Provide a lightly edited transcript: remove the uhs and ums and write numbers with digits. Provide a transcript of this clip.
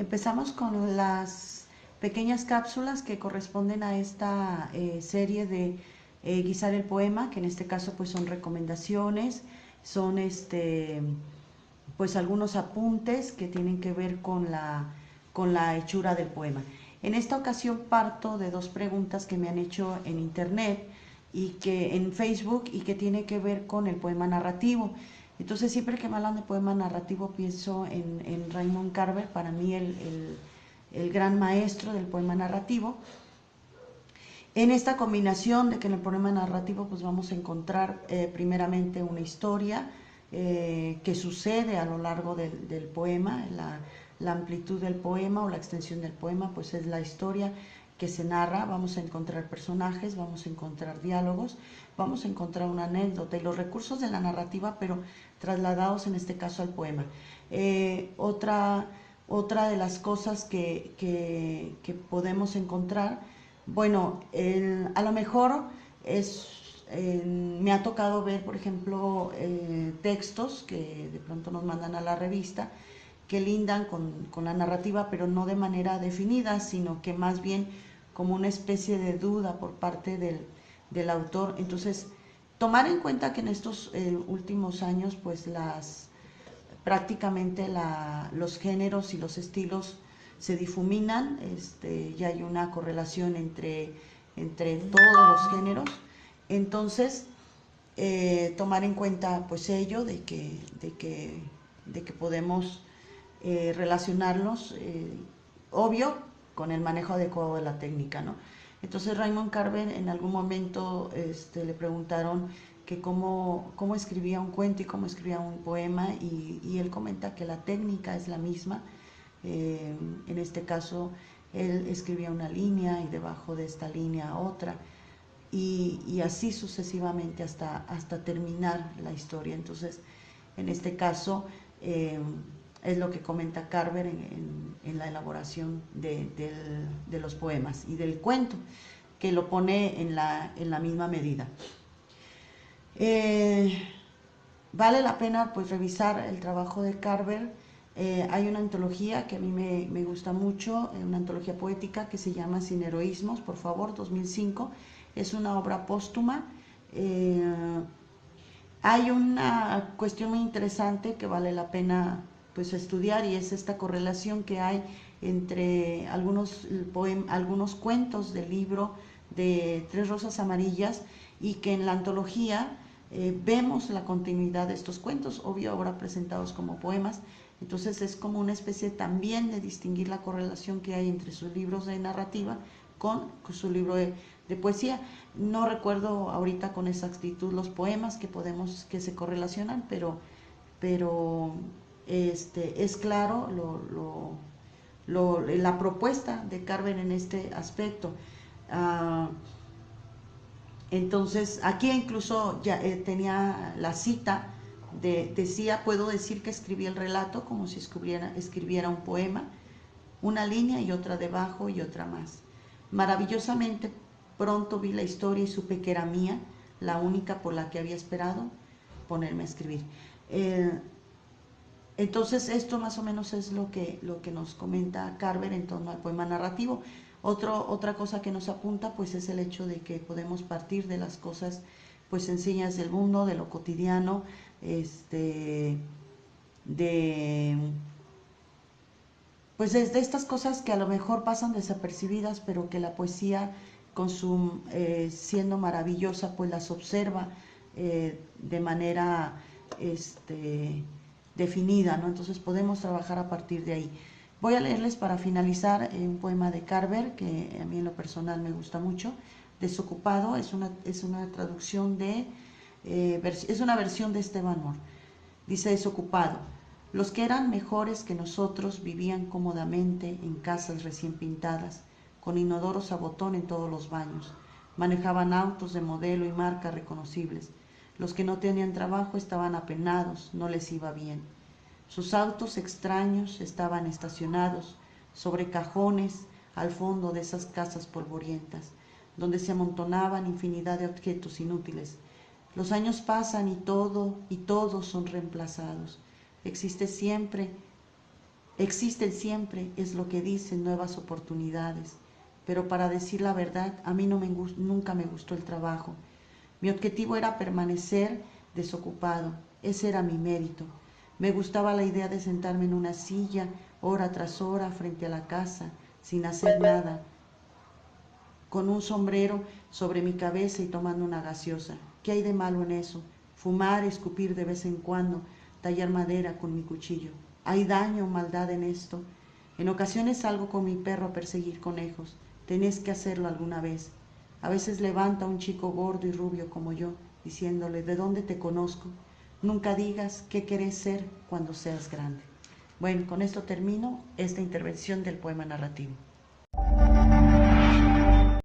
Empezamos con las pequeñas cápsulas que corresponden a esta serie de guisar el poema, que en este caso pues son recomendaciones, son pues algunos apuntes que tienen que ver con la hechura del poema. En esta ocasión parto de dos preguntas que me han hecho en internet y que en Facebook y que tiene que ver con el poema narrativo. Entonces siempre que me hablan de poema narrativo pienso en Raymond Carver, para mí el gran maestro del poema narrativo. En esta combinación de que en el poema narrativo pues vamos a encontrar primeramente una historia que sucede a lo largo del poema, la amplitud del poema o la extensión del poema pues es la historia que se narra, vamos a encontrar personajes, vamos a encontrar diálogos, vamos a encontrar una anécdota y los recursos de la narrativa, pero trasladados en este caso al poema. Otra de las cosas que podemos encontrar, bueno, a lo mejor me ha tocado ver, por ejemplo, textos que de pronto nos mandan a la revista, que lindan con la narrativa, pero no de manera definida, sino que más bien como una especie de duda por parte del autor. Entonces, tomar en cuenta que en estos últimos años, pues prácticamente los géneros y los estilos se difuminan, ya hay una correlación entre todos los géneros. Entonces, tomar en cuenta pues ello, de que podemos relacionarlos, obvio, con el manejo adecuado de la técnica, ¿no? Entonces Raymond Carver en algún momento le preguntaron que cómo escribía un cuento y cómo escribía un poema, y él comenta que la técnica es la misma. En este caso él escribía una línea y debajo de esta línea otra, y así sucesivamente hasta terminar la historia. Entonces, en este caso, es lo que comenta Carver en la elaboración de los poemas y del cuento, que lo pone en la misma medida. Vale la pena pues revisar el trabajo de Carver. Hay una antología que a mí me gusta mucho, una antología poética que se llama Sin Heroísmos, por favor, 2005. Es una obra póstuma. Hay una cuestión muy interesante que vale la pena pues estudiar, y es esta correlación que hay entre algunos cuentos del libro de Tres Rosas Amarillas, y que en la antología vemos la continuidad de estos cuentos, obvio ahora presentados como poemas. Entonces es como una especie también de distinguir la correlación que hay entre sus libros de narrativa con su libro de poesía. No recuerdo ahorita con exactitud los poemas que se correlacionan, pero es claro la propuesta de Carver en este aspecto. Entonces, aquí incluso ya tenía la cita, decía: puedo decir que escribí el relato como si escribiera un poema, una línea y otra debajo y otra más. Maravillosamente pronto vi la historia y supe que era mía, la única por la que había esperado ponerme a escribir. Entonces esto más o menos es lo que nos comenta Carver en torno al poema narrativo. Otra cosa que nos apunta pues es el hecho de que podemos partir de las cosas pues sencillas del mundo, de lo cotidiano, pues de estas cosas que a lo mejor pasan desapercibidas, pero que la poesía siendo maravillosa pues las observa de manera definida, ¿no? Entonces podemos trabajar a partir de ahí. Voy a leerles para finalizar un poema de Carver que a mí en lo personal me gusta mucho. Desocupado es una traducción es una versión de Esteban Moore. Dice: desocupado. Los que eran mejores que nosotros vivían cómodamente en casas recién pintadas, con inodoros a botón en todos los baños. Manejaban autos de modelo y marca reconocibles. Los que no tenían trabajo estaban apenados, no les iba bien. Sus autos extraños estaban estacionados sobre cajones al fondo de esas casas polvorientas, donde se amontonaban infinidad de objetos inútiles. Los años pasan y todos son reemplazados. Existe siempre Existen siempre, es lo que dicen, nuevas oportunidades, pero para decir la verdad, a mí nunca me gustó el trabajo. Mi objetivo era permanecer desocupado, ese era mi mérito. Me gustaba la idea de sentarme en una silla, hora tras hora, frente a la casa, sin hacer nada, con un sombrero sobre mi cabeza y tomando una gaseosa. ¿Qué hay de malo en eso? Fumar, escupir de vez en cuando, tallar madera con mi cuchillo. ¿Hay daño o maldad en esto? En ocasiones salgo con mi perro a perseguir conejos. Tenés que hacerlo alguna vez. A veces levanta a un chico gordo y rubio como yo, diciéndole, ¿de dónde te conozco? Nunca digas qué querés ser cuando seas grande. Bueno, con esto termino esta intervención del poema narrativo.